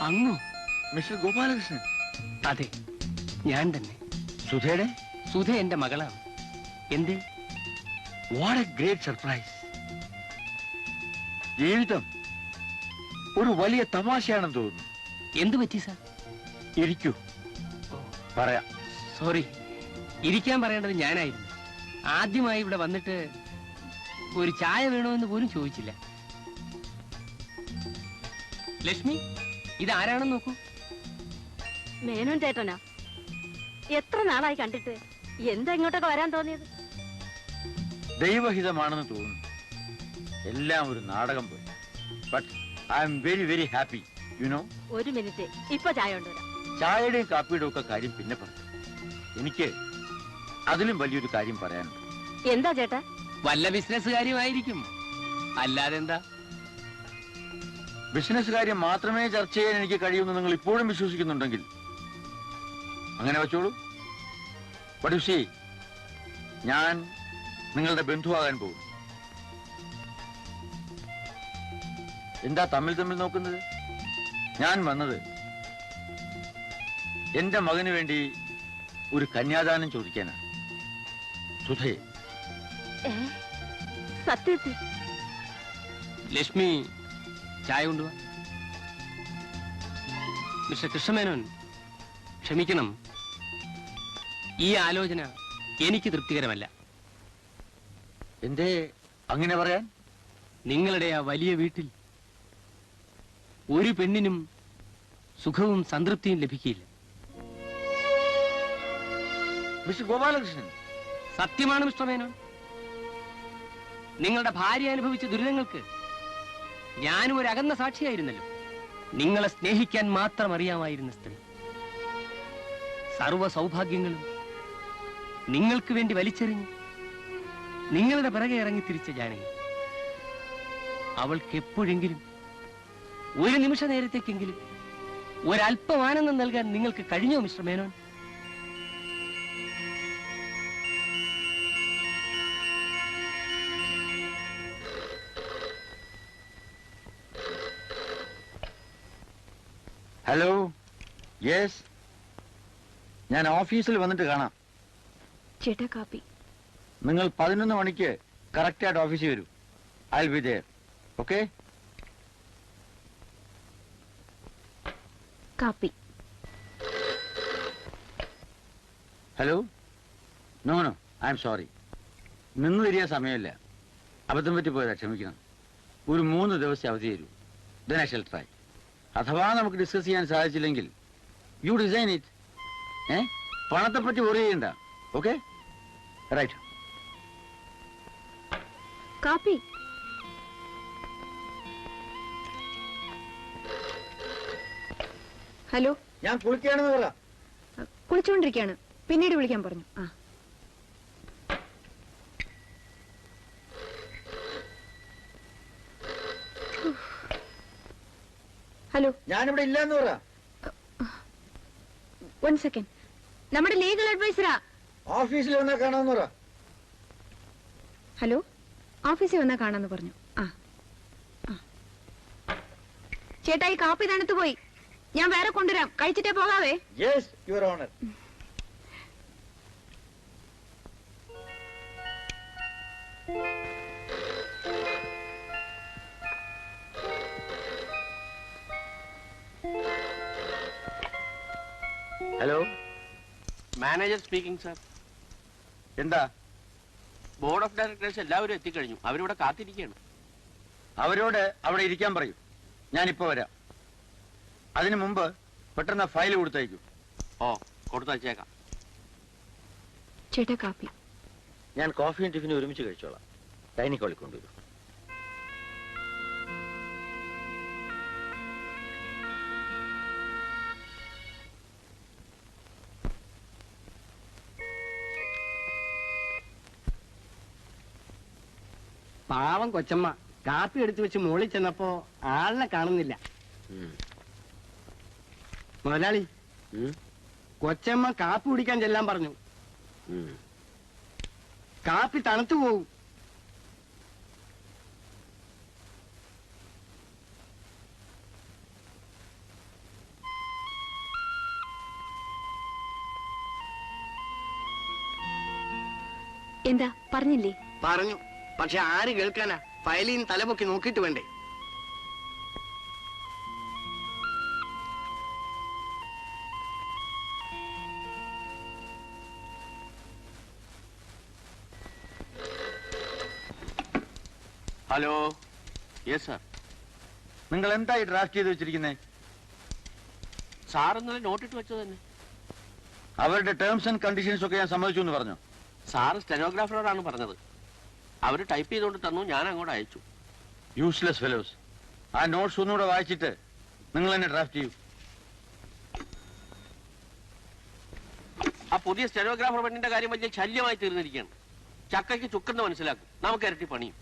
അങ്ങോ? മിസ്റ്റർ ഗോപാലകൃഷ്ണൻ? അതെ, ഞാൻ തന്നെ. സുധയുടെ? സുധ എന്റെ മകളാണ്. എന്തേ? What A great surprise. ജീവിതം ഒരു വലിയ തമാശയാണെന്ന് തോന്നുന്നു. എന്തു പറ്റി സാർ? ഇരിക്കൂ, പറയാം. സോറി, ഇരിക്കാൻ പറയേണ്ടത് ഞാനായിരുന്നു. ആദ്യമായി ഇവിടെ വന്നിട്ട് ഒരു ചായ വേണമെന്ന് പോലും ചോദിച്ചില്ല. ലക്ഷ്മി, ഇതാരാണെന്ന് നോക്കൂ. മേനോൻ ചേട്ടനാ. എത്ര നാളായി കണ്ടിട്ട്. എന്താ ഇങ്ങോട്ടൊക്കെ വരാൻ തോന്നിയത്? ദൈവഹിതമാണെന്ന് തോന്നുന്നു. എല്ലാം ഒരു നാടകം പോലെ. But I am very very happy, you know. ഒരു മിനിറ്റ്, ഇപ്പൊ ചായ കൊണ്ടുവരാം. ചായയുടെയും കാപ്പിയുടെയും ഒക്കെ കാര്യം പിന്നെ പറഞ്ഞു. എനിക്ക് അതിലും വലിയൊരു കാര്യം പറയാനുണ്ട്. എന്താ ചേട്ടാ? വല്ല ബിസിനസ് കാര്യമായിരിക്കും, അല്ലാതെ എന്താ? ബിസിനസ് കാര്യം മാത്രമേ ചർച്ച ചെയ്യാൻ എനിക്ക് കഴിയുമെന്ന് നിങ്ങൾ ഇപ്പോഴും വിശ്വസിക്കുന്നുണ്ടെങ്കിൽ അങ്ങനെ വെച്ചോളൂ. ബട്ട് യു സീ, ഞാൻ നിങ്ങളുടെ ബന്ധുവാകാൻ പോകും. എന്താ തമ്മിൽ നോക്കുന്നത്? ഞാൻ വന്നത് എന്റെ മകന് വേണ്ടി ഒരു കന്യാദാനം ചോദിക്കാനാണ്. സുധയെ. സത്യത്തിൽ? ലക്ഷ്മി, ചായ കൊണ്ടുവാ. മിസ്റ്റർ കൃഷ്ണമേനോൻ, ക്ഷമിക്കണം, ഈ ആലോചന എനിക്ക് തൃപ്തികരമല്ല. എന്തേ അങ്ങനെ പറയാൻ? നിങ്ങളുടെ ആ വലിയ വീട്ടിൽ ഒരു പെണ്ണിനും സുഖവും സംതൃപ്തിയും ലഭിക്കില്ല. മിസ്റ്റർ ഗോപാലകൃഷ്ണൻ. സത്യമാണ് മിസ്റ്റർ മേനോൻ. നിങ്ങളുടെ ഭാര്യ അനുഭവിച്ച ദുരിതങ്ങൾക്ക് ഞാനും ഒരു അകന്ന സാക്ഷിയായിരുന്നല്ലോ. നിങ്ങളെ സ്നേഹിക്കാൻ മാത്രം അറിയാമായിരുന്ന സ്ത്രീ, സർവ്വ സൗഭാഗ്യങ്ങളും നിങ്ങൾക്ക് വേണ്ടി വലിച്ചെറിഞ്ഞ് നിങ്ങളുടെ പിറകെ ഇറങ്ങി തിരിച്ച ജാനകി. അവൾക്ക് എപ്പോഴെങ്കിലും ഒരു നിമിഷ നേരത്തേക്കെങ്കിലും ഒരല്പം ആനന്ദം നൽകാൻ നിങ്ങൾക്ക് കഴിഞ്ഞോ മിസ്റ്റർ മേനോൻ? ഹലോ, യെസ്, ഞാൻ ഓഫീസിൽ വന്നിട്ട് കാണാം. ചേട്ടാ കാപ്പി. നിങ്ങൾ 11 മണിക്ക് കറക്റ്റായിട്ട് ഓഫീസിൽ വരൂ. I will be there. Okay? കാപ്പി. Hello, no no, I am sorry. നിന്ന് തിരിയാൻ സമയമില്ല. അബദ്ധം പറ്റി പോയതാ, ക്ഷമിക്കണം. ഒരു 3 ദിവസം അവധി തരൂ. Then I shall try. അഥവാ നമുക്ക് ഡിസ്കസ് ചെയ്യാൻ സാധിച്ചില്ലെങ്കിൽ യു ഡിസൈൻ ഇറ്റ്. പണത്തെ പറ്റി വറി ചെയ്യണ്ട. Okay, right. കാപ്പി. ഹലോ, ഞാൻ കുളിക്കുകയാണെന്ന് പറ. കുളിച്ചുകൊണ്ടിരിക്കുകയാണ്, പിന്നീട് വിളിക്കാൻ പറഞ്ഞു. ഹലോ, ഞാനിവിടെ ഇല്ലെന്ന് പറ. 1 സെക്കൻഡ്. നമ്മുടെ ലീഗൽ അഡ്വൈസറാ. ഓഫീസിൽ വന്നാൽ കാണാമെന്ന് പറ. ഹലോ, ഓഫീസിൽ വന്നാ കാണാന്ന് പറഞ്ഞു. ചേട്ടാ, ഈ കാപ്പി തണുത്തു പോയി. ഞാൻ വേറെ കൊണ്ടുവരാം, കഴിച്ചിട്ടേ പോകാവേ. Yes, your honour. Hello, manager speaking sir. എന്താ? ബോർഡ് ഓഫ് ഡയറക്ടേഴ്സ് എല്ലാവരും എത്തിക്കഴിഞ്ഞു. അവരിവിടെ കാത്തിരിക്കുകയാണ്. അവരോട് അവിടെ ഇരിക്കാൻ പറയൂ. ഞാനിപ്പോ വരാം. അതിനു മുമ്പ് പെട്ടെന്ന് ഫയൽ കൊടുത്തയക്കൂ. ഓ, കൊടുത്തയച്ചേക്കാം. ചേട്ടാ കാപ്പി. ഞാൻ കോഫിയും ടിഫിനും ഒരുമിച്ച് കഴിച്ചോളാം. ഡൈനിങ് ഹാളിൽ കൊണ്ടുവരും. പാവം കൊച്ചമ്മ കാപ്പി എടുത്തു വെച്ച് മുകളിൽ ചെന്നപ്പോ ആളിനെ കാണുന്നില്ല. മുതലാളി, കൊച്ചമ്മ കാപ്പി കുടിക്കാൻ ചെല്ലാൻ പറഞ്ഞു. കാപ്പി തണുത്തു പോവും. എന്താ പറഞ്ഞില്ലേ? പറഞ്ഞു. പക്ഷെ ആര് കേൾക്കാനാ? ഫയലിൽ നിന്ന് തലപൊക്കി നോക്കിയിട്ട് വേണ്ടേ? ഹലോ. Yes sir. നിങ്ങൾ എന്തായി ഡ്രാഫ്റ്റ് ചെയ്ത് വെച്ചിരിക്കുന്നേ? സാർ ഇന്നലെ നോട്ടിട്ട് വെച്ചത് തന്നെ. അവരുടെ ടേംസ് ആൻഡ് കണ്ടീഷൻസ് ഒക്കെ ഞാൻ സമ്മതിച്ചു എന്ന് പറഞ്ഞു. സാറ് സ്റ്റെനോഗ്രാഫറോടാണ് പറഞ്ഞത്. അവര് ടൈപ്പ് ചെയ്തുകൊണ്ട് തന്നു, ഞാൻ അങ്ങോട്ട് അയച്ചു. Useless fellows. ആ നോട്ട്സ് ഒന്നുകൂടെ വായിച്ചിട്ട് നിങ്ങൾ തന്നെ ഡ്രാഫ്റ്റ് ചെയ്യൂ. ആ പുതിയ സ്റ്റെനോഗ്രാഫർ പെണ്ണിന്റെ കാര്യം വലിയ ശല്യമായി തീർന്നിരിക്കുകയാണ്. ചക്കയ്ക്ക് ചുക്കെന്ന് മനസ്സിലാക്കും, നമുക്ക് ഇരട്ടി പണിയും.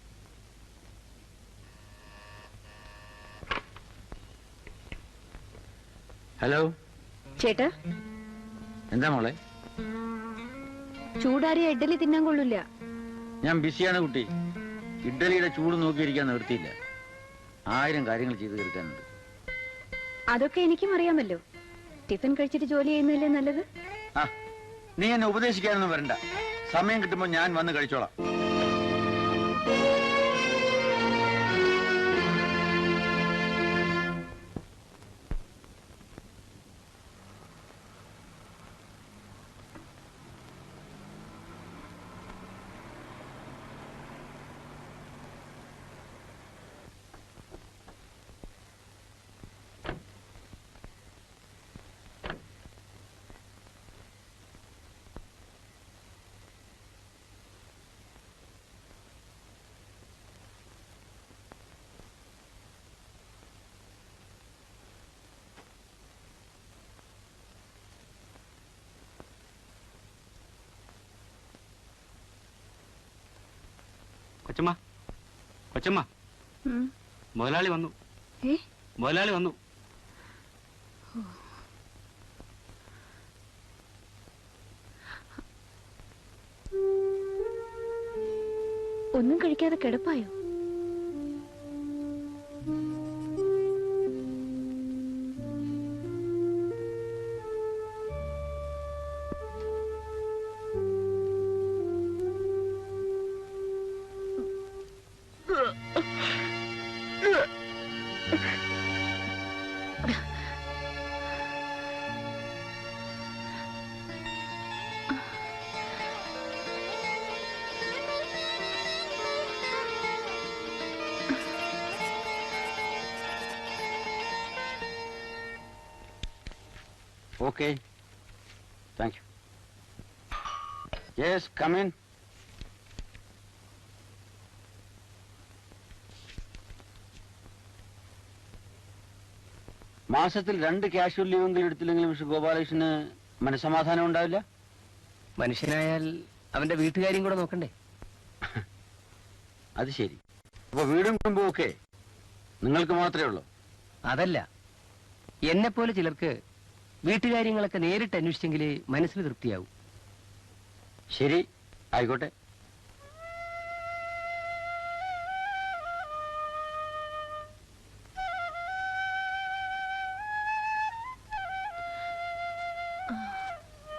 ഹലോ. ചേട്ടാ, എന്താ മോളെ? ചൂടാറിയ ഇഡ്ഡലി തിന്നാൻ കൊള്ളില്ല. ഞാൻ ബിസിയാണ് കുട്ടി. ഇഡ്ഡലിയുടെ ചൂട് നോക്കിയിരിക്കാൻ നിവൃത്തിയില്ല. 1000 കാര്യങ്ങൾ ചെയ്തു തീർക്കാനുണ്ട്. അതൊക്കെ എനിക്കും അറിയാമല്ലോ. ടിഫിൻ കഴിച്ചിട്ട് ജോലി ചെയ്യുന്നതല്ലേ നല്ലത്? ആ, നീ എന്നെ ഉപദേശിക്കാനൊന്നും വരണ്ട. സമയം കിട്ടുമ്പോൾ ഞാൻ വന്ന് കഴിച്ചോളാം. കൊച്ചമ്മ, കൊച്ചമ്മ, മുതലാളി വന്നു. മുതലാളി വന്നു. ഒന്നും കഴിക്കാതെ കിടപ്പായോ? Okay. Thank you. Yes, come in. മാസത്തിൽ 2 കാഷ്വൽ ലീവെങ്കിലും എടുത്തില്ലെങ്കിൽ മിസ്റ്റർ ഗോപാലകൃഷ്ണന് മനസ്സമാധാനം ഉണ്ടാവില്ല. മനുഷ്യനായാൽ അവന്റെ വീട്ടുകാര്യം കൂടെ നോക്കണ്ടേ? അത് ശരി. അപ്പൊ വീടും കുടുംബവും ഒക്കെ നിങ്ങൾക്ക് മാത്രമേ ഉള്ളൂ? അതല്ല, എന്നെ പോലെ ചിലർക്ക് വീട്ടുകാര്യങ്ങളൊക്കെ നേരിട്ട് അന്വേഷിച്ചെങ്കിലേ മനസ്സിന് തൃപ്തിയാവും. ശരി, ആയിക്കോട്ടെ.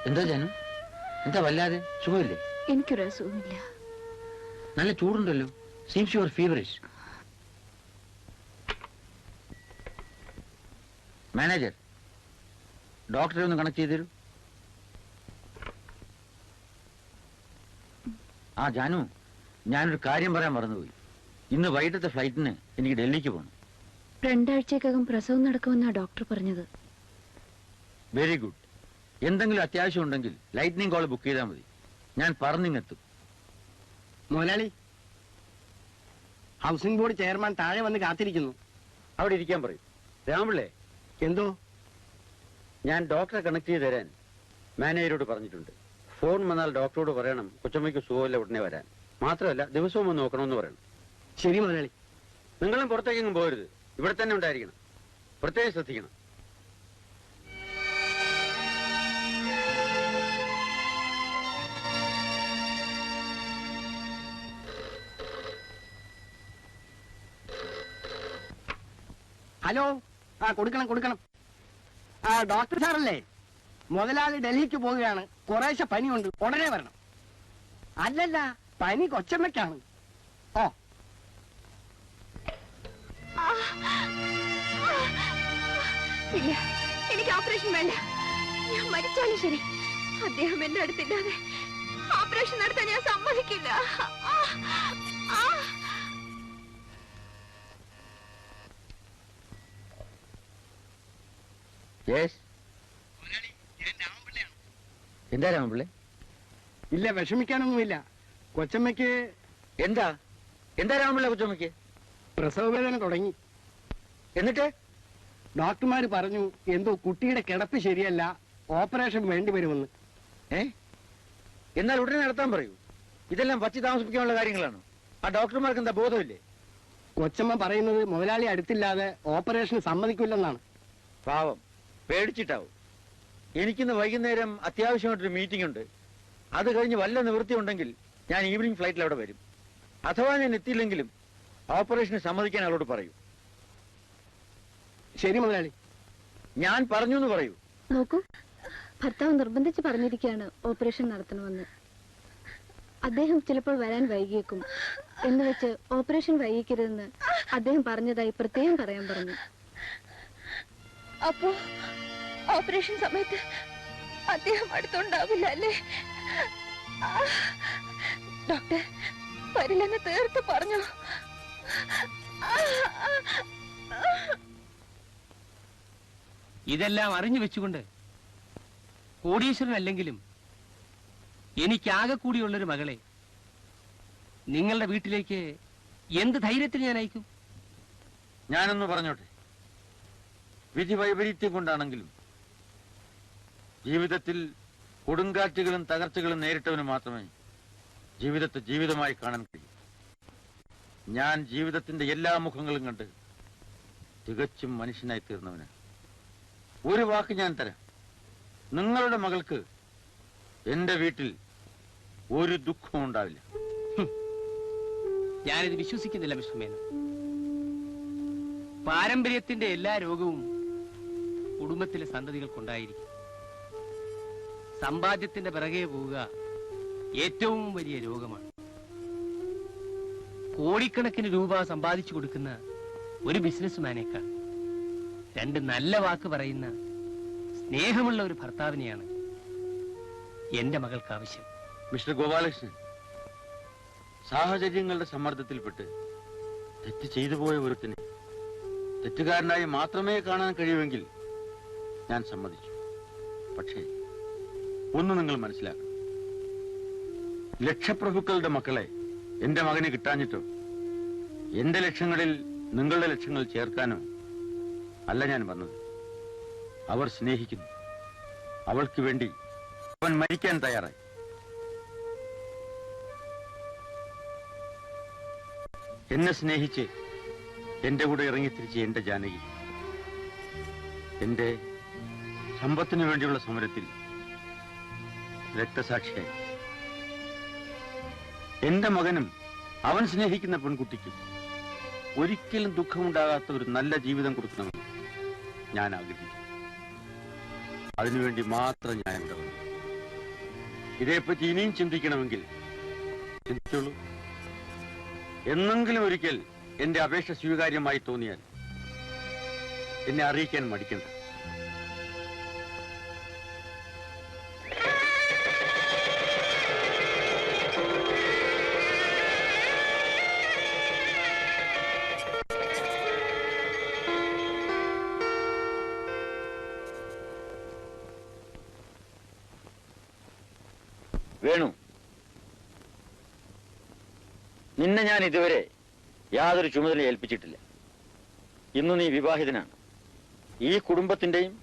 എന്താ ജാനു? എന്താ വല്ലാതെ? സുഖമില്ലേ? എനിക്കൊരു അസുഖമില്ല. നല്ല ചൂടുണ്ടല്ലോ. Seems your feverish. മാനേജർ, ഡോക്ടറെ ഒന്ന് കണക്ട് ചെയ്തു തരൂ. ആ ജാനു, ഞാനൊരു കാര്യം പറയാൻ മറന്നുപോയി. ഇന്ന് വൈകിട്ടത്തെ ഫ്ലൈറ്റിന് എനിക്ക് ഡൽഹിക്ക് പോകണം. 2 ആഴ്ചക്കകം പ്രസവം നടക്കുമെന്നാ ഡോക്ടർ പറഞ്ഞത്. Very good. എന്തെങ്കിലും അത്യാവശ്യം ഉണ്ടെങ്കിൽ ലൈറ്റ്നിങ് കോൾ ബുക്ക് ചെയ്താൽ മതി. ഞാൻ പറഞ്ഞിങ്ങെത്തും. മുതലാളി, ഹൗസിംഗ് ബോർഡ് ചെയർമാൻ താഴെ വന്ന് കാത്തിരിക്കുന്നു. അവിടെ ഇരിക്കാൻ പറയും. രാമപിള്ളേ, എന്തോ? ഞാൻ ഡോക്ടറെ കണക്ട് ചെയ്ത് തരാൻ മാനേജരോട് പറഞ്ഞിട്ടുണ്ട്. ഫോൺ വന്നാൽ ഡോക്ടറോട് പറയണം കൊച്ചമ്മയ്ക്ക് സുഖമില്ല, ഉടനെ വരാൻ. മാത്രമല്ല ദിവസവും ഒന്ന് നോക്കണമെന്ന് പറയണം. ശരി മുതലാളി. നിങ്ങളും പുറത്തേക്കെങ്കിലും പോകരുത്. ഇവിടെ തന്നെ ഉണ്ടായിരിക്കണം. പ്രത്യേകം ശ്രദ്ധിക്കണം. ഹലോ. കൊടുക്കണം. ഡോക്ടർ സാറല്ലേ? മുതലാളി ഡൽഹിക്ക് പോവുകയാണ്. കുറേശ്ശെ പനിയുണ്ട്, ഉടനെ വരണം. അല്ലല്ല, പനി കൊച്ചമ്മയ്ക്കാണ്. ഓ, ഇല്ല, എനിക്ക് ഓപ്പറേഷൻ വേണ്ട. ഞാൻ മരിച്ചാലും ശരി, അദ്ദേഹം എന്റെ അടുത്തില്ലാതെ ഓപ്പറേഷൻ നടത്താൻ ഞാൻ സമ്മതിക്കില്ല. എന്താ രാമപിള്ളേ? ഇല്ല, വിഷമിക്കാനൊന്നുമില്ല. കൊച്ചമ്മയ്ക്ക് എന്താ എന്താ രാമപിള്ള കൊച്ചമ്മയ്ക്ക്? പ്രസവവേദന തുടങ്ങി. എന്നിട്ട് ഡോക്ടർമാര് പറഞ്ഞു എന്തോ കുട്ടിയുടെ കിടപ്പ് ശരിയല്ല, ഓപ്പറേഷൻ വേണ്ടി വരുമെന്ന്. എന്നാൽ ഉടനെ നടത്താൻ പറയൂ. ഇതെല്ലാം വച്ച് താമസിപ്പിക്കാനുള്ള കാര്യങ്ങളാണ്. ആ ഡോക്ടർമാർക്ക് എന്താ ബോധമില്ലേ? കൊച്ചമ്മ പറയുന്നത് മുതലാളി അടുത്തില്ലാതെ ഓപ്പറേഷൻ സമ്മതിക്കില്ലെന്നാണ്. പാവം, പേടിച്ചിട്ടാവും. എനിക്കിന്ന് വൈകുന്നേരം അത്യാവശ്യമായിട്ടൊരു മീറ്റിംഗ് ഉണ്ട്. അത് കഴിഞ്ഞ് വല്ല നിവൃത്തി ഉണ്ടെങ്കിൽ ഞാൻ ഈവനിങ് ഫ്ലൈറ്റിൽ അവിടെ വരും. അഥവാ ഞാൻ എത്തിയില്ലെങ്കിലും ഓപ്പറേഷന് സമ്മതിക്കാൻ അവളോട് പറയൂ. ശരി മുതലാളി. ഞാൻ പറഞ്ഞു എന്ന് പറയൂ. നോക്കൂ, ഭർത്താവ് നിർബന്ധിച്ച് പറഞ്ഞിരിക്കുകയാണ് ഓപ്പറേഷൻ നടത്തണമെന്ന്. അദ്ദേഹം ചിലപ്പോൾ വരാൻ വൈകിയേക്കും എന്ന് വെച്ച് ഓപ്പറേഷൻ വൈകിക്കരുതെന്ന് അദ്ദേഹം പറഞ്ഞതായി പ്രത്യേകം പറയാൻ പറഞ്ഞു. അപ്പോ ഓപ്പറേഷൻ സമയത്ത് അദ്ദേഹം അടുത്തുണ്ടാവില്ല അല്ലേ? ഡോക്ടർ വരില്ലെന്ന് തീർത്ത് പറഞ്ഞു. ഇതെല്ലാം അറിഞ്ഞു വെച്ചുകൊണ്ട് കോടീശ്വരനല്ലെങ്കിലും എനിക്കാകെ കൂടിയുള്ളൊരു മകളെ നിങ്ങളുടെ വീട്ടിലേക്ക് എന്ത് ധൈര്യത്തിൽ ഞാൻ അയക്കും? ഞാനൊന്ന് പറഞ്ഞോട്ടെ. വിധി വൈപരീത്യം കൊണ്ടാണെങ്കിലും ജീവിതത്തിൽ കൊടുങ്കാറ്റുകളും തകർച്ചകളും നേരിട്ടവന് മാത്രമേ ജീവിതത്തെ ജീവിതമായി കാണാൻ കഴിയൂ. ഞാൻ ജീവിതത്തിന്റെ എല്ലാ മുഖങ്ങളും കണ്ട് തികച്ചും മനുഷ്യനായി തീർന്നവന്. ഒരു വാക്ക് ഞാൻ തരാം, നിങ്ങളുടെ മകൾക്ക് എന്റെ വീട്ടിൽ ഒരു ദുഃഖവും ഉണ്ടാവില്ല. ഞാനിത് വിശ്വസിക്കുന്നില്ല മിസ്റ്റർ മേനോൻ. പാരമ്പര്യത്തിന്റെ എല്ലാ രോഗവും കുടുംബത്തിലെ സന്തതികൾക്കുണ്ടായിരിക്കും. സമ്പാദ്യത്തിന്റെ പിറകെ പോവുക ഏറ്റവും വലിയ രോഗമാണ്. കോടിക്കണക്കിന് രൂപ സമ്പാദിച്ചു കൊടുക്കുന്ന ഒരു ബിസിനസ്മാനേക്കാൾ രണ്ട് നല്ല വാക്ക് പറയുന്ന സ്നേഹമുള്ള ഒരു ഭർത്താവിനെയാണ് എന്റെ മകൾക്ക് ആവശ്യം. മിസ്റ്റർ ഗോപാലകൃഷ്ണൻ, സാഹചര്യങ്ങളുടെ സമ്മർദ്ദത്തിൽപ്പെട്ട് തെറ്റ് ചെയ്തു പോയ ഒരുത്തിനെ തെറ്റുകാരനായി മാത്രമേ കാണാൻ കഴിയുമെങ്കിൽ ഞാൻ സമ്മതിച്ചു. പക്ഷേ ഒന്ന് നിങ്ങൾ മനസ്സിലാക്കണം, ലക്ഷപ്രഭുക്കളുടെ മക്കളെ എന്റെ മകന് കിട്ടാഞ്ഞിട്ടോ എന്റെ ലക്ഷ്യങ്ങളിൽ നിങ്ങളുടെ ലക്ഷ്യങ്ങൾ ചേർക്കാനോ അല്ല ഞാൻ വന്നത്. അവർ സ്നേഹിക്കുന്നു. അവൾക്ക് വേണ്ടി അവൻ മരിക്കാൻ തയ്യാറായി. എന്നെ സ്നേഹിച്ച് എന്റെ കൂടെ ഇറങ്ങിത്തിരിച്ച എന്റെ ജാനകി എന്റെ സമ്പത്തിനു വേണ്ടിയുള്ള സമരത്തിൽ രക്തസാക്ഷിയായി. എന്റെ മകനും അവൻ സ്നേഹിക്കുന്ന പെൺകുട്ടിക്കും ഒരിക്കലും ദുഃഖമുണ്ടാകാത്ത ഒരു നല്ല ജീവിതം കൊടുക്കണമെന്ന് ഞാൻ ആഗ്രഹിക്കുന്നു. അതിനുവേണ്ടി മാത്രം ഞാൻ ഇവിടെ വന്നു. ഇതേപ്പറ്റി ഇനിയും ചിന്തിക്കണമെങ്കിൽ ചിന്തിച്ചോളൂ. എന്നെങ്കിലും ഒരിക്കൽ എന്റെ അപേക്ഷ സ്വീകാര്യമായി തോന്നിയാൽ എന്നെ അറിയിക്കാൻ മടിക്കണ്ട. വേണു, നിന്നെ ഞാൻ ഇതുവരെ യാതൊരു ചുമതല ഏൽപ്പിച്ചിട്ടില്ല. ഇന്ന് നീ വിവാഹിതനാണ്. ഈ കുടുംബത്തിന്റെയും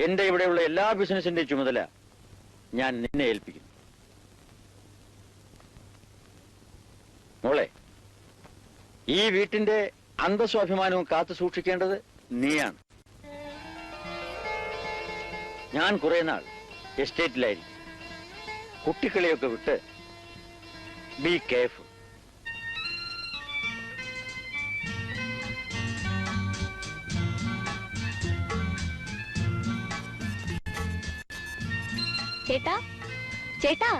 എന്റെ ഇവിടെയുള്ള എല്ലാ ബിസിനസിന്റെയും ചുമതല ഞാൻ നിന്നെ ഏൽപ്പിക്കുന്നു. മോളെ, ഈ വീട്ടിന്റെ അന്തസ്വാഭിമാനവും കാത്തു സൂക്ഷിക്കേണ്ടത് നീയാണ്. ഞാൻ കുറെ നാൾ എസ്റ്റേറ്റിലായിരിക്കും. കുട്ടിക്കളിയൊക്കെ വിട്ട് ബി കെയർഫുൾ. ചേട്ടാ, ചേട്ടാ,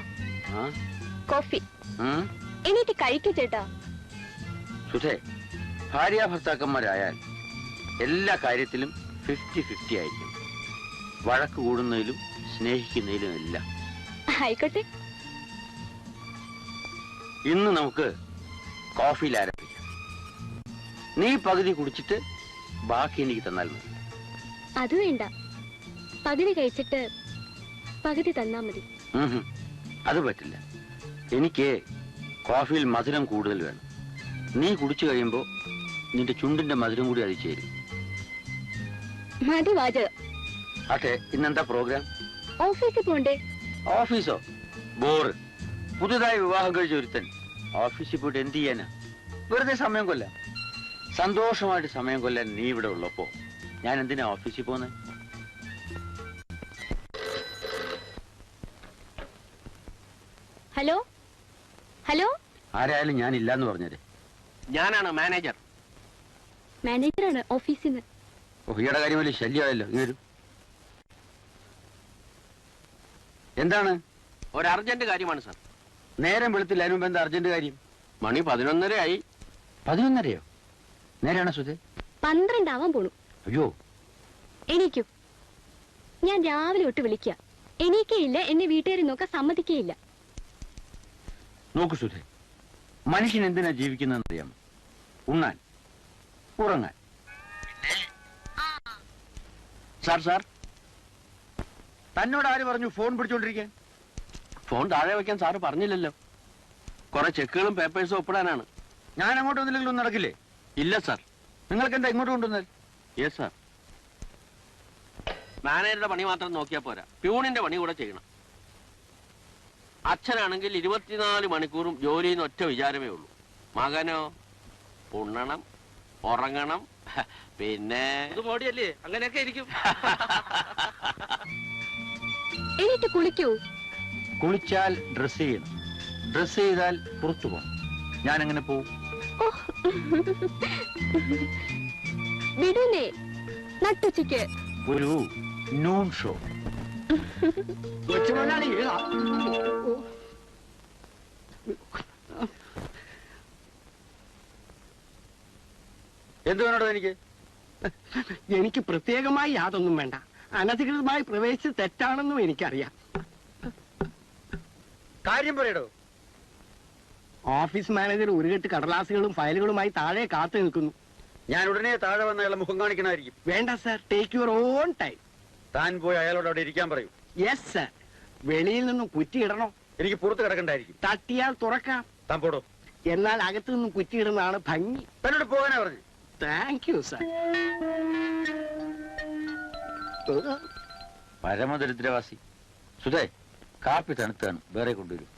കോഫി ഉം? എണീറ്റ് കഴിക്കൂ ചേട്ടാ. സുധേ, ഭാര്യ ഭർത്താക്കന്മാരായാൽ എല്ലാ കാര്യത്തിലും 50-50 ആയിരിക്കും. വഴക്ക് കൂടുന്നതിലും സ്നേഹിക്കുന്നതിലും എല്ലാം. ആയിക്കോട്ടെ. ഇന്ന് നമുക്ക് കോഫിയിൽ ആരംഭിക്കാം. നീ പകുതി കുടിച്ചിട്ട് ബാക്കി എനിക്ക് തന്നാൽ മതി. അത് വേണ്ട, പകുതി കഴിച്ചിട്ട് പകുതി തന്നാ മതി. ഉം. അത് പറ്റില്ല. എനിക്ക് കോഫിയിൽ മധുരം കൂടുതൽ വേണം. നീ കുടിച്ചു കഴിയുമ്പോ നിന്റെ ചുണ്ടിന്റെ മധുരം കൂടി അതിൽ ചേരും. മതി വാചകം. അതെ, ഇന്നെന്താ പ്രോഗ്രാം? ഓഫീസിൽ പോണ്ടേ? ഓഫീസോ? ബോറ്. പുതുതായി വിവാഹം കഴിച്ച ഒരുത്തൻ ഓഫീസിൽ പോയിട്ട് എന്ത് ചെയ്യാനാ? വെറുതെ സമയം കൊല്ലാം. സന്തോഷമായിട്ട് സമയം കൊല്ലാൻ നീ ഇവിടെ ഉള്ളപ്പോ ഞാൻ എന്തിനാ ഓഫീസിൽ പോന്നെ? ഹലോ ഹലോ, ആരായാലും ഞാൻ ഇല്ലാന്ന് പറഞ്ഞേരെ. ഞാനാണ് മാനേജർ. മാനേജറാണ് ഓഫീസിൽ നിന്ന്. ഓ, ഈയുടെ കാര്യം വലിയ ശല്യമായല്ലോ. ഇങ്ങനൊരു എന്താണ്? ഒരു അർജന്റ് കാര്യമാണ് സാർ. നേരം വെളുത്തില്ല, അതിന് മുമ്പ് എന്താ അർജന്റ് കാര്യം? മണി 11:30 ആയി. 11:30യോ? നേരാണോ സുധേ? 12 ആവാൻ പോണു. അയ്യോ, എണീക്കൂ. ഞാൻ രാവിലെ തൊട്ട് വിളിക്കുക, എണീക്കയില്ല. എന്നെ വീട്ടുകാരി നോക്കാൻ സമ്മതിക്കയില്ല. നോക്കൂ സുധേ, മനുഷ്യൻ എന്തിനാ ജീവിക്കുന്നതെന്ന് അറിയാമോ? ഉണ്ണാൻ, ഉറങ്ങാൻ. സാർ സാർ, തന്നോട് ആര് പറഞ്ഞു ഫോൺ പിടിച്ചോണ്ടിരിക്കാൻ? ഫോൺ താഴെ വെക്കാൻ സാറ് പറഞ്ഞില്ലല്ലോ. കുറെ ചെക്കുകളും പേപ്പേഴ്സും ഒപ്പിടാനാണ്. ഞാൻ അങ്ങോട്ട് വന്നില്ലെങ്കിൽ ഒന്നും നടക്കില്ലേ? ഇല്ല സാർ. നിങ്ങൾക്ക് എന്താ ഇങ്ങോട്ട് കൊണ്ടുവന്നാൽ? Yes sir. മാനേജറുടെ പണി മാത്രം നോക്കിയാൽ പോരാ, പ്യൂണിന്റെ പണി കൂടെ ചെയ്യണം. അച്ഛനാണെങ്കിൽ 24 മണിക്കൂറും ജോലി ചെയ്യുന്ന ഒറ്റ വിചാരമേ ഉള്ളൂ. മകനോ ഉണ്ണണം, ഉറങ്ങണം, പിന്നെ ബോഡിയല്ലേ, അങ്ങനെയൊക്കെ ഇരിക്കും. എണീറ്റ് കുളിക്കൂ. കുളിച്ചാൽ ഡ്രസ് ചെയ്യണം, ഡ്രസ് ചെയ്താൽ പുറത്തു പോകണം. ഞാൻ എങ്ങനെ പോവും? വിടൂലേ നട്ടുച്ചയ്ക്ക്? ഒരു നൂൺ ഷോ. കൊച്ചുമൊന്നാളി എന്ത് വേണോ എനിക്ക്? എനിക്ക് പ്രത്യേകമായി യാതൊന്നും വേണ്ട. അനധികൃതമായി പ്രവേശിച്ച് തെറ്റാണെന്നും എനിക്കറിയാം. കാര്യം പറയടോ. ഓഫീസ് മാനേജർ ഒരു കെട്ട് കടലാസുകളും ഫയലുകളുമായി താഴെ കാത്തു നിൽക്കുന്നു. ഞാൻ ഉടനെ താഴെ വന്ന അയാളെ മുഖം കാണിക്കണമായിരിക്കും. വേണ്ട sir, take your own time. താൻ പോയി അയാളോട് അവിടെ ഇരിക്കാൻ പറയൂ. Yes sir. വെളിയിൽ നിന്നും കുറ്റിയിടണോ? എനിക്ക് പുറത്ത് കിടക്കണ്ടായിരിക്കും. തട്ടിയാൽ തുറക്കാം. താൻ പോടോ. എന്നാൽ അകത്തു നിന്നും കുറ്റിയിടുന്നതാണ് ഭംഗി. തന്നോട് പോകാനാ പറഞ്ഞു. Thank you sir. പരമദരിദ്രവാസി. സുധേ, കാപ്പി തണുത്താണ്, വേറെ കൊണ്ടുവരും.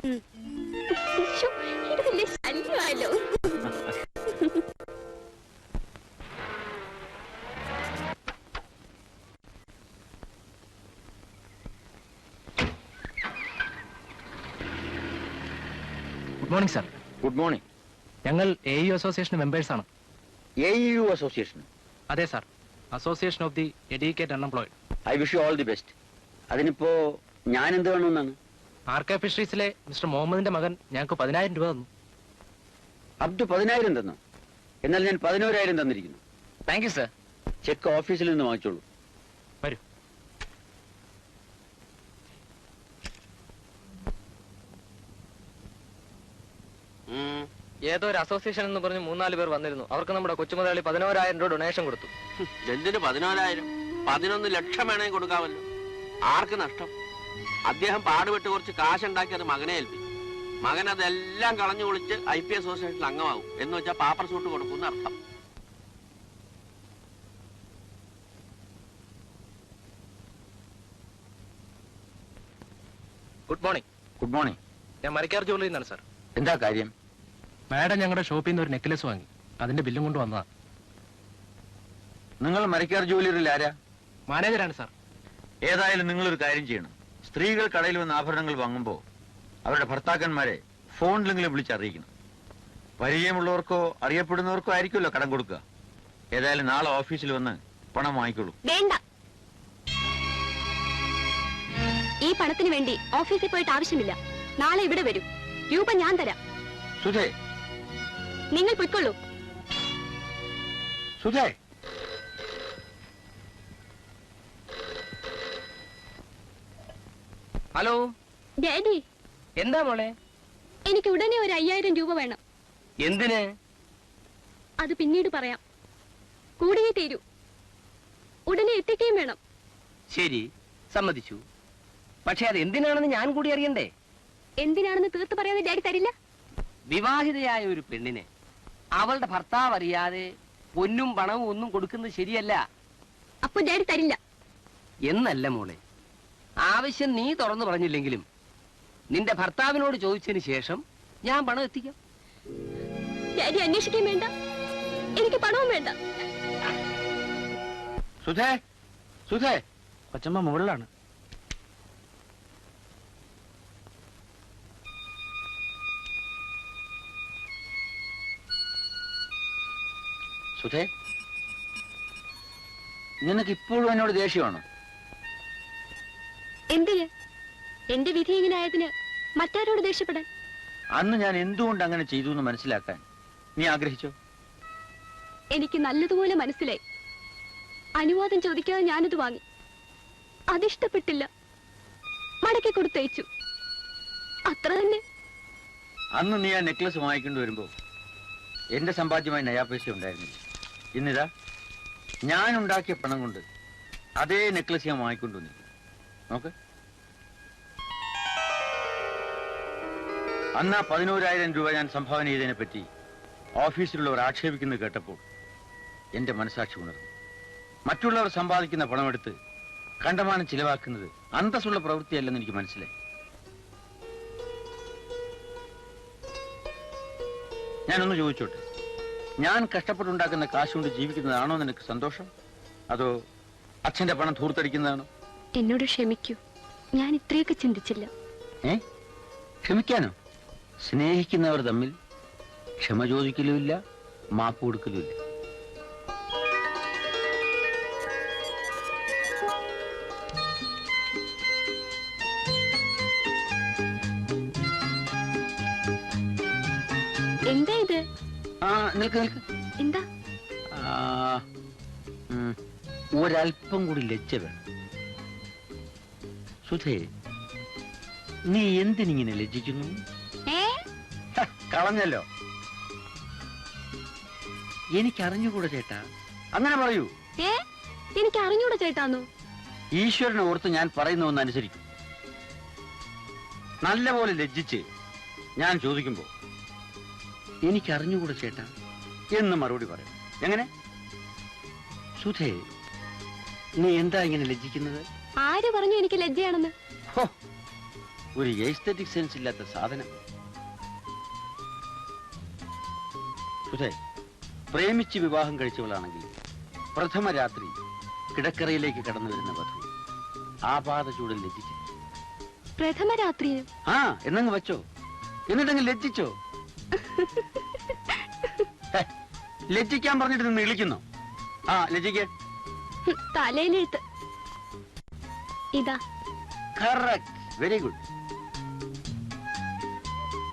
ശ്ശോ, ഇത് വലിയ ശല്യമായല്ലോ. Good morning sir. Good morning. ഞങ്ങൾ AU അസോസിയേഷൻ മെമ്പേഴ്സ് ആണ്. AU association. അതെ sir, association of the educate unemployed. I wish you all the best. അതിനിപ്പോ ഞാൻ എന്ത് വേണമെന്നാണ്? RK ഫിഷറീസിലെ മിസ്റ്റർ മുഹമ്മദിന്റെ മകൻ ഞങ്ങൾക്ക് 10,000 രൂപ തന്നു. അബ്ദു 10,000 തന്നു. എന്നാൽ ഞാൻ 11,000 തന്നിരിക്കുന്നു. Thank you sir. ചെക്ക് ഓഫീസിൽ നിന്ന് വാങ്ങിച്ചോളൂ. വരൂ. ഏതോ ഒരു അസോസിയേഷൻ എന്ന് പറഞ്ഞ് 3-4 പേർ വന്നിരുന്നു. അവർക്ക് നമ്മുടെ കൊച്ചുമുതലാളി 11,000 രൂപ ഡൊണേഷൻ കൊടുത്തു. എന്തിന് 14,000? 11 ലക്ഷം വേണമെങ്കിൽ കൊടുക്കാമല്ലോ. ആർക്ക് നഷ്ടം? അദ്ദേഹം പാടുപെട്ട് കുറച്ച് കാശുണ്ടാക്കി അത് മകനെ ഏൽപ്പിക്കും. മകൻ അതെല്ലാം കളഞ്ഞു കുളിച്ച് IP അസോസിയേഷനിൽ അംഗമാവും. എന്ന് വെച്ചാൽ പാപ്പർ സൂട്ട് കൊടുക്കുന്ന അർത്ഥം. Good morning. Good morning. ഞാൻ മരിക്കാർ ജോലി നിന്നാണ് സാർ. എന്താ കാര്യം? മാഡം ഞങ്ങളുടെ ഷോപ്പിൽ നിന്ന് ഒരു നെക്ലസ് വാങ്ങി, അതിന്റെ ബില്ലും കൊണ്ട് വന്നതാ. നിങ്ങൾ മരക്കാർ ജോലിയിൽ ആരാ? മാനേജരാണ് സാർ. ഏതായാലും നിങ്ങളൊരു കാര്യം ചെയ്യണം. സ്ത്രീകൾ കടയിൽ വന്ന് ആഭരണങ്ങൾ വാങ്ങുമ്പോൾ അവരുടെ ഭർത്താക്കന്മാരെ ഫോണിലെങ്കിലും വിളിച്ചറിയിക്കണം. പരിചയമുള്ളവർക്കോ അറിയപ്പെടുന്നവർക്കോ ആയിരിക്കുമല്ലോ കടം കൊടുക്കുക. ഏതായാലും നാളെ ഓഫീസിൽ വന്ന് പണം വാങ്ങിക്കോളൂ. വേണ്ട, ഈ പണത്തിന് വേണ്ടി ഓഫീസിൽ പോയിട്ട് ആവശ്യമില്ല. നാളെ ഇവിടെ വരും. രൂപ ഞാൻ തരാം. സുധേ, നിങ്ങൾ പൊയ്ക്കൊള്ളൂ. സുധേ. ഹലോ ഡാഡി, എന്താ മോളെ? എനിക്ക് ഉടനെ ഒരു 5000 രൂപ വേണം. എന്തിന്? അത് പിന്നീട് പറയാം. കൂടിയേ തീരൂ. ഉടനെ എത്തിക്കുകയും വേണം. ശരി, സമ്മതിച്ചു. പക്ഷെ അത് എന്തിനാണെന്ന് ഞാൻ കൂടി അറിയണ്ടേ? എന്തിനാണെന്ന് തീർത്ത് പറയാതെ ഡാഡി തരില്ല. വിവാഹിതയായ ഒരു പെണ്ണിന് അവളുടെ ഭർത്താവ് അറിയാതെ പൊന്നും പണവും ഒന്നും കൊടുക്കുന്നത് ശരിയല്ല. അപ്പൊ ഡാഡി തരില്ല. എന്നല്ല മോളെ, ആവശ്യം നീ തുറന്നു പറഞ്ഞില്ലെങ്കിലും നിന്റെ ഭർത്താവിനോട് ചോദിച്ചതിന് ശേഷം ഞാൻ പണം എത്തിക്കാം. ഡാഡി അന്വേഷിക്കുകയും വേണ്ട, എനിക്ക് പണവും വേണ്ട. സുധേ, സുധേ. കൊച്ചമ്മ മുകളിലാണ്. സുധേ, നിനക്ക് ഇപ്പോഴും എന്നോട് ദേഷ്യമാണോ? എന്തിന്? എന്റെ വിധി ഇങ്ങനെ ആയതിന് മറ്റാരോട് ദേഷ്യപ്പെടാൻ? അന്ന് ഞാൻ എന്തുകൊണ്ട് അങ്ങനെ ചെയ്തു എന്ന് മനസ്സിലാക്കാൻ നീ ആഗ്രഹിച്ചോ? എനിക്ക് നല്ലതുപോലെ മനസ്സിലായി. അനുവാദം ചോദിക്കാതെ ഞാനത് വാങ്ങി. അതിഷ്ടപ്പെട്ടില്ല, മടക്കി കൊടുത്തയച്ചു. അത്ര തന്നെ. അന്ന് നീ ആ നെക്ലസ് വാങ്ങിക്കൊണ്ട് വരുമ്പോ എന്റെ സമ്പാദ്യമായി നയാ പൈസ ഉണ്ടായിരുന്നില്ല. ഇന്നിതാ ഞാൻ ഉണ്ടാക്കിയ പണം കൊണ്ട് അതേ നെക്ലസ് ഞാൻ വാങ്ങിക്കൊണ്ടു വന്നു. നോക്ക്, അന്ന് 11,000 രൂപ ഞാൻ സംഭാവന ചെയ്തതിനെ പറ്റി ഓഫീസിലുള്ളവർ ആക്ഷേപിക്കുന്നത് കേട്ടപ്പോൾ എന്റെ മനസാക്ഷി ഉണർന്നു. മറ്റുള്ളവർ സമ്പാദിക്കുന്ന പണമെടുത്ത് കണ്ടമാനം ചിലവാക്കുന്നത് അന്തസ്സുള്ള പ്രവൃത്തിയല്ലെന്ന് എനിക്ക് മനസ്സിലായി. ഞാനൊന്ന് ചോദിച്ചോട്ടെ, ഞാൻ കഷ്ടപ്പെട്ടുണ്ടാക്കുന്ന കാശുകൊണ്ട് ജീവിക്കുന്നതാണോ നിനക്ക് സന്തോഷം, അതോ അച്ഛന്റെ പണം ധൂർത്തടിക്കുന്നതാണോ? എന്നോട് ക്ഷമിക്കൂ, ഞാൻ ഇത്രയൊക്കെ ചിന്തിച്ചില്ല. ക്ഷമിക്കാനോ? സ്നേഹിക്കുന്നവർ തമ്മിൽ ക്ഷമ ചോദിക്കലുമില്ല, മാപ്പ് കൊടുക്കലുമില്ല. എന്താ ഇത്? നിൽക്ക് നിൽക്ക്. എന്താ? ഒരല്പം കൂടി ലജ്ജ വേണം. സുധേ, നീ എന്തിനിങ്ങനെ ലജ്ജിക്കുന്നു? കളഞ്ഞല്ലോ. എനിക്കറിഞ്ഞുകൂടെ ചേട്ടാ. അങ്ങനെ പറയൂ. എനിക്ക് അറിഞ്ഞൂടെ ചേട്ടാന്നു? ഈശ്വരനെ ഓർത്ത് ഞാൻ പറയുന്ന ഒന്ന് അനുസരിക്കും. നല്ലപോലെ ലജ്ജിച്ച് ഞാൻ ചോദിക്കുമ്പോ എനിക്കറിഞ്ഞുകൂടെ ചേട്ടാ എന്ന് മറുപടി പറയും. എങ്ങനെ? സുധേ, നീ എന്താ ഇങ്ങനെ ലജ്ജിക്കുന്നത്? ആര് പറഞ്ഞു എനിക്ക് ലജ്ജയാണെന്ന്? ഒരു എസ്തെറ്റിക് സെൻസ് ഇല്ലാത്ത സാധനം. സുധേ, പ്രേമിച്ച് വിവാഹം കഴിച്ചവളാണെങ്കിൽ പ്രഥമ രാത്രി കിടക്കറയിലേക്ക് കടന്നു വരുന്ന വധു ആപാത ചൂടിൽ ലജ്ജിച്ചു. പ്രഥമ രാത്രി? എന്നങ്ങ് വെച്ചോ, എന്നിട്ടങ്ങ് ലജ്ജിച്ചോ. ലജ്ജിക്കാൻ പറഞ്ഞിട്ട് നിന്ന് വിളിക്കുന്നു. ലജ്ജിക്ക്. തലയിലെഴുത്ത് ഇതാ. Correct, very good.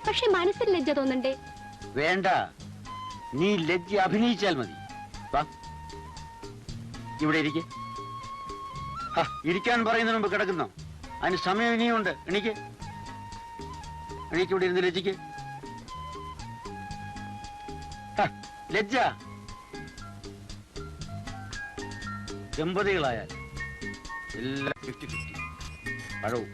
പക്ഷെ മനസ്സിൽ ലജ്ജ തോന്നണ്ടേ? വേണ്ട, നീ ലജ്ജ അഭിനയിച്ചാൽ മതി. വാ, ഇവിടെ ഇരിക്കെ. ഇരിക്കാൻ പറയുന്നതിന് മുമ്പ് കിടക്കുന്നോ? അതിന് സമയം ഇനിയുണ്ട്. എണീക്ക്, ഇവിടെ ഇരുന്ന് ലജ്ജിക്ക്. ലജ്ജ. ദമ്പതികളായാൽ എല്ലാം 50-50. പഴവും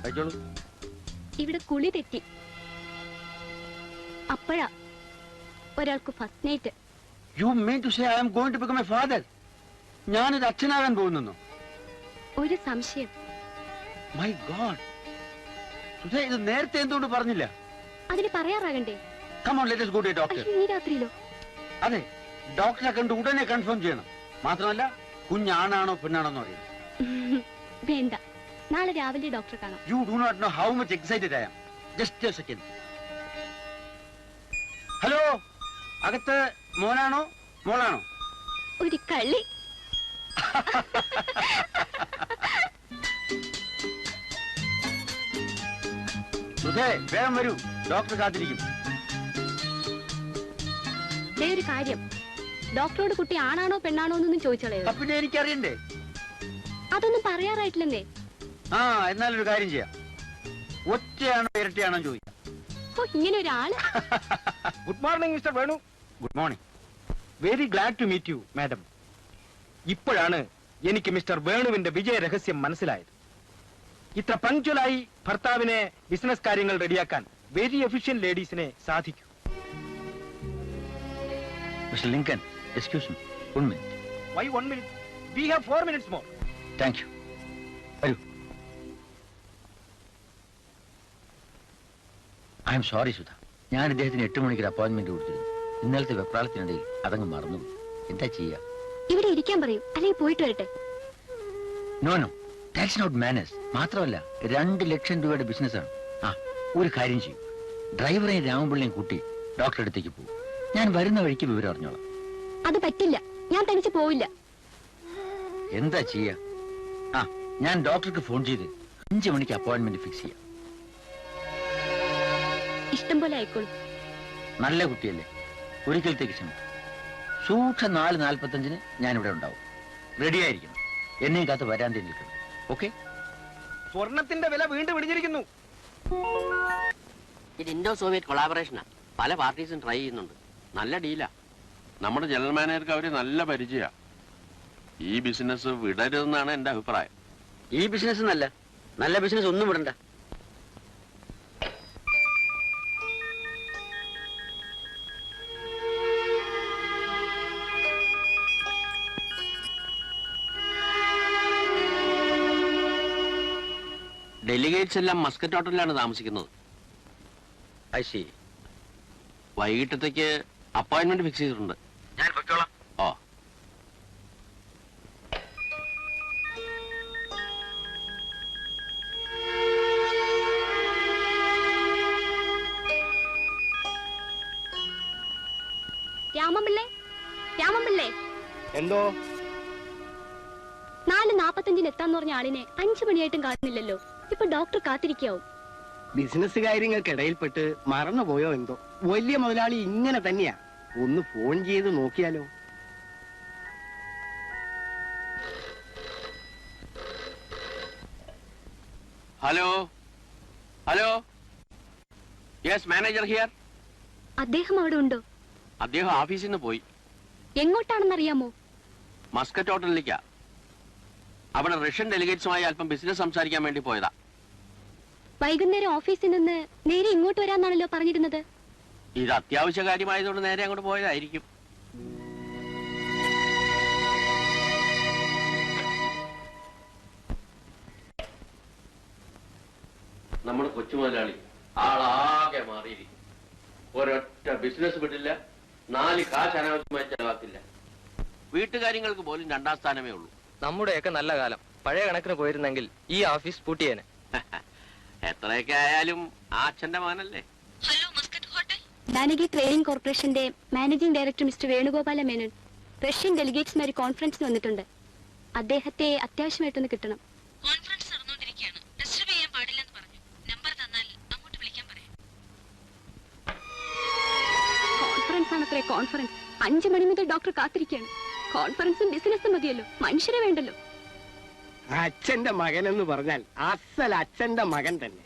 കഴിച്ചോളൂ. ഇവിടെ കുളി തെറ്റി. അപ്പോഴാ ഒരാൾക്ക് first night. You mean to say I am going to become a father? ഞാനൊരു അച്ഛനാകാൻ പോകുന്നു. ഒരു സംശയം. മൈ ഗോഡ്, സുധേ, ഇത് നേരത്തെ എന്തുകൊണ്ട് പറഞ്ഞില്ല? അതിന് പറയാറാകണ്ടേ? Come on, let us go to a doctor. ഈ രാത്രിയിലോ? അതെ, ഡോക്ടറെ കണ്ട് ഉടനെ കൺഫേം ചെയ്യണം. മാത്രമല്ല, കുഞ്ഞാണാണോ പെണ്ണാണോ എന്ന് അറിയണം. വേണ്ട, നാളെ രാവിലെ ഡോക്ടറെ കാണാം. You do not know how much excited I am. Just a second. Hello, അകത്ത് മോനാണോ മോളാണോ? ഒരു കള്ളി. സുധേ വേഗം വരൂ, ഡോക്ടർ കാത്തിരിക്കും. ഒരു കാര്യം, ഡോക്ടറോട് കുട്ടി ആണാണോ പെണ്ണാണോ എന്നൊന്നും ചോദിച്ചോളൂ. പിന്നെ എനിക്കറിയണ്ടേ? അതൊന്നും പറയാറായിട്ടില്ലെന്നേ. ആ, എന്നാലൊരു കാര്യം ചെയ്യാം, ഒറ്റയാണോ ഇരട്ടയാണോ ചോദിക്കാം. ഓ, ഇങ്ങനെ ഒരാള്. Good morning mister Venu. Good morning. Very glad to meet you madam. ഇപ്പോഴാണ് എനിക്ക് മിസ്റ്റർ വേണുവിന്റെ വിജയ രഹസ്യം മനസ്സിലായത്. ഇത്ര പങ്ക്ച്വലായി ഭർത്താവിനെ ബിസിനസ് കാര്യങ്ങൾ റെഡിയാക്കാൻ വെരി എഫിഷ്യന്റ് ലേഡീസിനെ സാധിക്കും. Mister Lincoln, excuse me, 1 minute. Why 1 minute? We have 4 minutes more. Thank you. വരൂ. ഐ എം സോറി സുധ, ഞാൻ ഇദ്ദേഹത്തിന് 8 മണിക്ക് അപ്പോയിന്റ്മെന്റ് കൊടുത്തിരുന്നു. ഇന്നലത്തെ വെപ്രാളത്തിനിടയിൽ അതങ്ങ് മറന്നുപോയി. എന്താ ചെയ്യാ? ഇവിടെ ഇരിക്കാൻ പറയൂ, അല്ലെങ്കിൽ പോയിട്ട് വരട്ടെ. No no, that's not manners. മാത്രമല്ല 2 ലക്ഷം രൂപയുടെ ബിസിനസ്സാണ്. ആ, ഒരു കാര്യം ചെയ്യും, ഡ്രൈവറെയും രാമപിള്ളിയും കൂട്ടി ഡോക്ടറെ അടുത്തേക്ക് പോകും. ഞാൻ വരുന്ന വഴിക്ക് വിവരം അറിഞ്ഞോളാം. അത് പറ്റില്ല, ഞാൻ തനിച്ച് പോവില്ല. എന്താ ചെയ്യാ? ആ, ഞാൻ ഡോക്ടർക്ക് ഫോൺ ചെയ്ത് 5 മണിക്ക് അപ്പോയിന്റ്മെന്റ് ഫിക്സ് ചെയ്യാം. ഇഷ്ടം പോലെ ആയിക്കോളൂ. നല്ല കുട്ടിയല്ലേ, ഒരിക്കലത്തേക്ക് ക്ഷമിക്കും. സൂക്ഷം 4:45 ഞാനിവിടെ ഉണ്ടാവും. റെഡിയായിരിക്കണം. എന്നെയും കാത്ത് വരാൻ നിൽക്കണം. ഓക്കെ? സ്വർണത്തിന്റെ വില വീണ്ടും ഇടിഞ്ഞിരിക്കുന്നു. ഇത് ഇൻഡോ സോവിയറ്റ് കൊളാബറേഷനാ. പല പാർട്ടീസും ട്രൈ ചെയ്യുന്നുണ്ട്. നല്ല ഡീലാ. നമ്മുടെ ജനറൽ മാനേജർക്ക് അവര് നല്ല പരിചയ. ഈ ബിസിനസ് വിടരുതെന്നാണ് എന്റെ അഭിപ്രായം. ഈ ബിസിനസ് നല്ല ബിസിനസ് ഒന്നും വിടണ്ട. ഡെലിഗേറ്റ്സ് എല്ലാം മസ്കറ്റ് ഹോട്ടലിലാണ് താമസിക്കുന്നത്. I see. വൈകിട്ടത്തേക്ക് അപ്പോയിന്റ്മെന്റ് ഫിക്സ് ചെയ്തിട്ടുണ്ട്. ഞാൻ പൊയ്ക്കോളാം. ഓ, രാമപിള്ളേ, രാമപിള്ളേ, എന്തോ 4:45 എത്താന്ന് പറഞ്ഞ ആളിനെ 5 മണിയായിട്ടും കാണുന്നില്ലല്ലോ. ഇപ്പൊ ഡോക്ടർ കാത്തിരിക്കാവും. ബിസിനസ് കാര്യങ്ങൾക്കിടയിൽപ്പെട്ട് മറന്നുപോയോ എന്തോ. വലിയ മുതലാളി ഇങ്ങനെ തന്നെയാ. ഒന്ന് ഫോൺ ചെയ്ത് നോക്കിയാലോ? Hello hello, yes manager here. അദ്ദേഹം അവിടെ ഉണ്ടോ? അദ്ദേഹം ഓഫീസിൽ നിന്ന് പോയി. എങ്ങോട്ടാണെന്നറിയാമോ? മസ്കറ്റ് ഹോട്ടലിലേക്കാ. അവിടെ റഷ്യൻ ഡെലിഗേറ്റ്സുമായി അല്പം ബിസിനസ് സംസാരിക്കാൻ വേണ്ടി പോയതാ. വൈകുന്നേരം ഓഫീസിൽ നിന്ന് നേരെ ഇങ്ങോട്ട് വരാന്നാണല്ലോ പറഞ്ഞിരുന്നത്. ഇത് അത്യാവശ്യ കാര്യമായതുകൊണ്ട് നേരെ അങ്ങോട്ട് പോയതായിരിക്കും. നമ്മുടെ കൊച്ചു മുതലാളി ആളാകെ മാറിയിരിക്കും. ഒരൊറ്റ ബിസിനസ് വിടില്ല, 4 കാശ് അനാവശ്യമായി ചെലവാക്കില്ല. വീട്ടുകാര്യങ്ങൾക്ക് പോലും 2ാം സ്ഥാനമേ ഉള്ളൂ. നമ്മുടെയൊക്കെ നല്ല കാലം പഴയ കണക്കിന് പോയിരുന്നെങ്കിൽ ഈ ഓഫീസ് പൂട്ടിയേനെ. എത്രയൊക്കെ ആയാലും ആ അച്ഛന്റെ മകനല്ലേ. ഡാനഗി ട്രേഡിംഗ് കോർപ്പറേഷന്റെ managing director mister Venugopala Menon Russian ഡെലിഗേറ്റ്സ്മാര് കോൺഫറൻസിന് വന്നിട്ടുണ്ട്. അദ്ദേഹത്തെ അത്യാവശ്യമായിട്ടൊന്ന് കിട്ടണം. Conference ആണത്രേ, conference. 5 മണി മുതൽ ഡോക്ടർ കാത്തിരിക്കുകയാണ്. കോൺഫറൻസും ബിസിനസ്സും മതിയല്ലോ, മനുഷ്യരെ വേണ്ടല്ലോ. അച്ഛന്റെ മകൻ എന്ന് പറഞ്ഞാൽ അസൽ അച്ഛന്റെ മകൻ തന്നെ.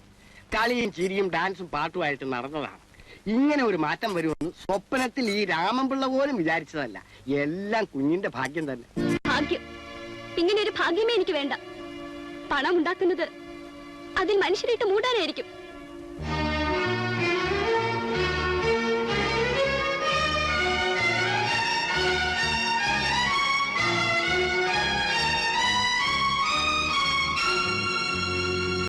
കളിയും ചിരിയും ഡാൻസും പാട്ടുമായിട്ട് നടന്നതാണ്. ഇങ്ങനെ ഒരു മാറ്റം വരുമെന്ന് സ്വപ്നത്തിൽ ഈ രാമൻപിള്ള പോലും വിചാരിച്ചതല്ല. എല്ലാം കുഞ്ഞിന്റെ ഭാഗ്യം തന്നെ. ഭാഗ്യം? ഇങ്ങനെ ഒരു ഭാഗ്യമേ എനിക്ക് വേണ്ട. പണം ഉണ്ടാക്കുന്നത് അതിൽ മനുഷ്യരായിട്ട് മൂടാനായിരിക്കും.